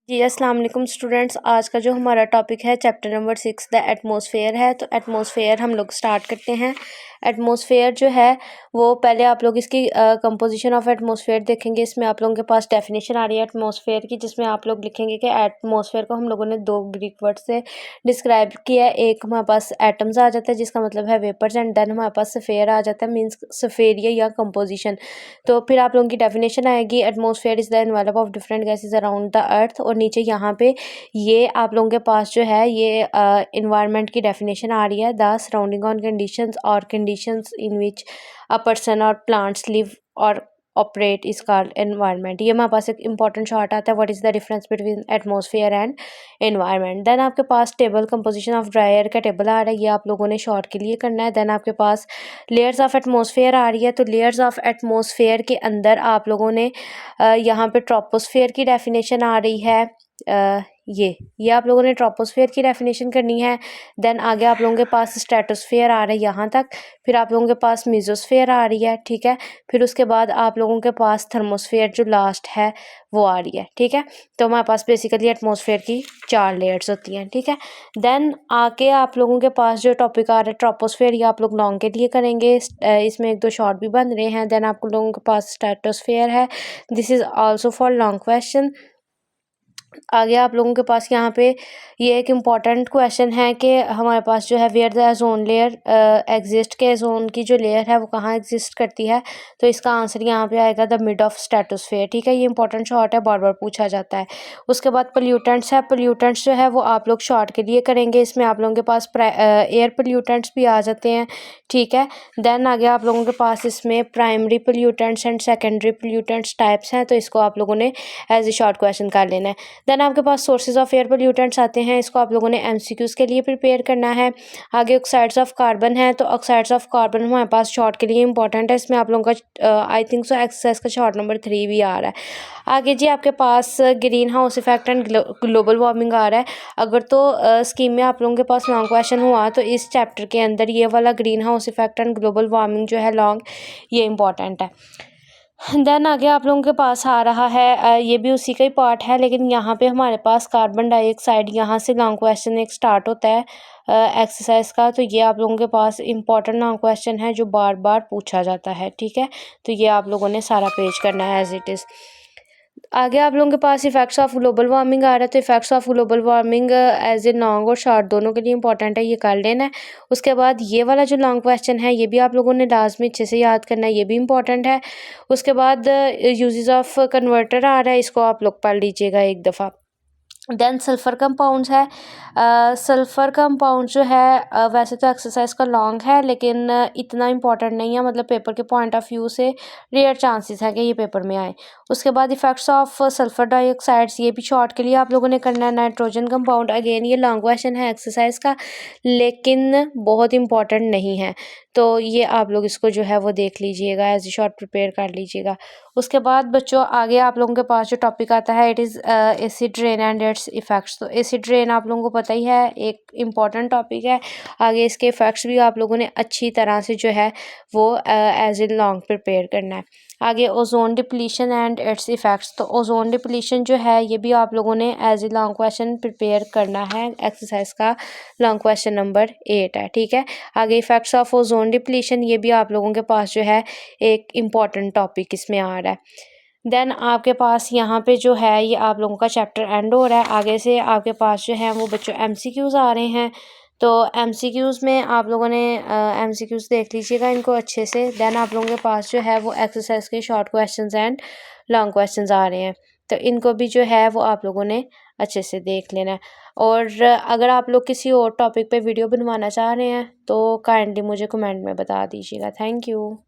जी अस्सलाम वालेकुम स्टूडेंट्स। आज का जो हमारा टॉपिक है चैप्टर नंबर 6 द एटमॉस्फेयर है। तो एटमॉस्फेयर हम लोग स्टार्ट करते हैं। एटमॉस्फेयर जो है वो पहले आप लोग इसकी कंपोजिशन ऑफ एटमॉस्फेयर देखेंगे। इसमें आप लोगों के पास डेफिनेशन आ रही है एटमॉस्फेयर की, जिसमें आप लोग लिखेंगे कि एटमॉस्फेयर को हम लोगों ने दो ग्रीक वर्ड से डिस्क्राइब किया है। एक हमारे पास एटम्स आ जाता है जिसका मतलब है वेपर्स, एंड देन हमारे पास स्फेयर आ जाता है, मीन्स स्फेरिया या कंपोजिशन। तो फिर आप लोगों की डेफिनेशन आएगी atmosphere is the envelope of different gases around the earth. और नीचे यहाँ पे ये आप लोगों के पास जो है ये इन्वायरमेंट की डेफिनेशन आ रही है, the surrounding on conditions or conditions in which a person or plants live or operate is called environment. ये हमारे पास एक इंपॉर्टेंट शॉर्ट आता है, what is the difference between atmosphere and environment. Then आपके पास table composition of dry air का table आ रहा है, ये आप लोगों ने शॉर्ट के लिए करना है। देन आपके पास लेयर्स ऑफ एटमॉस्फेयर आ रही है। तो लेयर्स ऑफ एटमॉस्फेयर के अंदर आप लोगों ने यहाँ पे ट्रोपोस्फेयर की डेफिनेशन आ रही है। ये आप लोगों ने ट्रोपोस्फेयर की डेफिनेशन करनी है। देन आगे आप लोगों के पास स्ट्रेटोस्फेयर आ रहा है यहाँ तक, फिर आप लोगों के पास मीजोस्फेयर आ रही है, ठीक है। फिर उसके बाद आप लोगों के पास थर्मोस्फेयर जो लास्ट है वो आ रही है, ठीक है। तो हमारे पास बेसिकली एटमॉस्फेयर की 4 लेयर्स होती हैं, ठीक है। देन आके आप लोगों के पास जो टॉपिक आ रहा है ट्रोपोस्फेयर, ये आप लोग लॉन्ग के लिए करेंगे। इसमें 1-2 शॉर्ट भी बन रहे हैं। देन आप लोगों के पास स्ट्रेटोस्फेयर है, this is also for long question. आगे आप लोगों के पास यहाँ पे ये एक इम्पॉर्टेंट क्वेश्चन है कि हमारे पास जो है where the ozone layer exist, के ओजोन की जो लेयर है वो कहाँ एग्जिस्ट करती है। तो इसका आंसर यहाँ पे आएगा द मिड ऑफ स्ट्रेटोस्फेयर, ठीक है। ये इंपॉर्टेंट शॉर्ट है, बार बार पूछा जाता है। उसके बाद पोल्यूटेंट्स है। पोल्यूटेंट्स जो है वो आप लोग शॉर्ट के लिए करेंगे। इसमें आप लोगों के पास एयर पोल्यूटेंट्स भी आ जाते हैं, ठीक है। देन आगे आप लोगों के पास इसमें primary pollutants and secondary pollutants types हैं, तो इसको आप लोगों ने एज ए शॉर्ट क्वेश्चन कर लेना है। देन आपके पास सोर्सेज ऑफ एयर पोल्यूटेंट्स आते हैं, इसको आप लोगों ने एमसीक्यूज के लिए प्रिपेयर करना है। आगे ऑक्साइड्स ऑफ कार्बन है, तो ऑक्साइड्स ऑफ कार्बन हमारे पास शॉर्ट के लिए इंपॉर्टेंट है। इसमें आप लोगों का आई थिंक सो एक्सरसाइज का शॉर्ट नंबर 3 भी आ रहा है। आगे जी आपके पास greenhouse effect and global warming आ रहा है। अगर तो स्कीम में आप लोगों के पास लॉन्ग क्वेश्चन हुआ तो इस चैप्टर के अंदर ये वाला green house effect and global warming जो है लॉन्ग, ये इंपॉर्टेंट है। देन आगे आप लोगों के पास आ रहा है ये भी उसी का ही पार्ट है, लेकिन यहाँ पे हमारे पास कार्बन डाइऑक्साइड, यहाँ से लॉन्ग क्वेश्चन एक स्टार्ट होता है एक्सरसाइज का। तो ये आप लोगों के पास इंपॉर्टेंट लॉन्ग क्वेश्चन है जो बार बार पूछा जाता है, ठीक है। तो ये आप लोगों ने सारा पेज करना है एज इट इज़। आगे आप लोगों के पास इफेक्ट्स ऑफ ग्लोबल वार्मिंग आ रहा है। तो effects of global warming as a long और शॉर्ट दोनों के लिए इंपॉर्टेंट है, ये कर लेना है। उसके बाद ये वाला जो लॉन्ग क्वेश्चन है ये भी आप लोगों ने लाजमी अच्छे से याद करना है, ये भी इंपॉर्टेंट है। उसके बाद यूजेस ऑफ कन्वर्टर आ रहा है, इसको आप लोग पढ़ लीजिएगा एक दफ़ा। देन सल्फ़र कंपाउंड्स है। सल्फ़र कंपाउंड जो है वैसे तो एक्सरसाइज का लॉन्ग है, लेकिन इतना इंपॉर्टेंट नहीं है, मतलब पेपर के पॉइंट ऑफ व्यू से रेयर चांसेस है कि ये पेपर में आए। उसके बाद इफेक्ट्स ऑफ सल्फ़र डाइऑक्साइड्स, ये भी शॉर्ट के लिए आप लोगों ने करना है। नाइट्रोजन कंपाउंड, अगेन ये लॉन्ग क्वेश्चन है एक्सरसाइज का, लेकिन बहुत इंपॉर्टेंट नहीं है। तो ये आप लोग इसको जो है वो देख लीजिएगा, एज ए शॉर्ट प्रिपेयर कर लीजिएगा। उसके बाद बच्चों आगे आप लोगों के पास जो टॉपिक आता है it is acid rain and its effects. तो एसिड रेन आप लोगों को पता ही है, एक इम्पॉर्टेंट टॉपिक है। आगे इसके इफ़ेक्ट्स भी आप लोगों ने अच्छी तरह से जो है वो एज ए लॉन्ग प्रिपेयर करना है। आगे ozone depletion and its effects. तो ओजोन डिप्लीशन जो है ये भी आप लोगों ने as a long question prepare करना है, एक्सरसाइज का लॉन्ग क्वेश्चन नंबर 8 है, ठीक है। आगे इफ़ेक्ट्स ऑफ ओजोन डिप्लीशन, ये भी आप लोगों के पास जो है एक इम्पॉर्टेंट टॉपिक इसमें आ रहा है। देन आपके पास यहाँ पे जो है ये आप लोगों का चैप्टर एंड हो रहा है। आगे से आपके पास जो है वो बच्चों एमसीक्यूज़ आ रहे हैं। तो एमसीक्यूज़ में आप लोगों ने एमसीक्यूज़ देख लीजिएगा इनको अच्छे से। देन आप लोगों के पास जो है वो एक्सरसाइज के short questions and long questions आ रहे हैं, तो इनको भी जो है वो आप लोगों ने अच्छे से देख लेना है। और अगर आप लोग किसी और टॉपिक पे वीडियो बनवाना चाह रहे हैं तो काइंडली मुझे कमेंट में बता दीजिएगा। Thank you.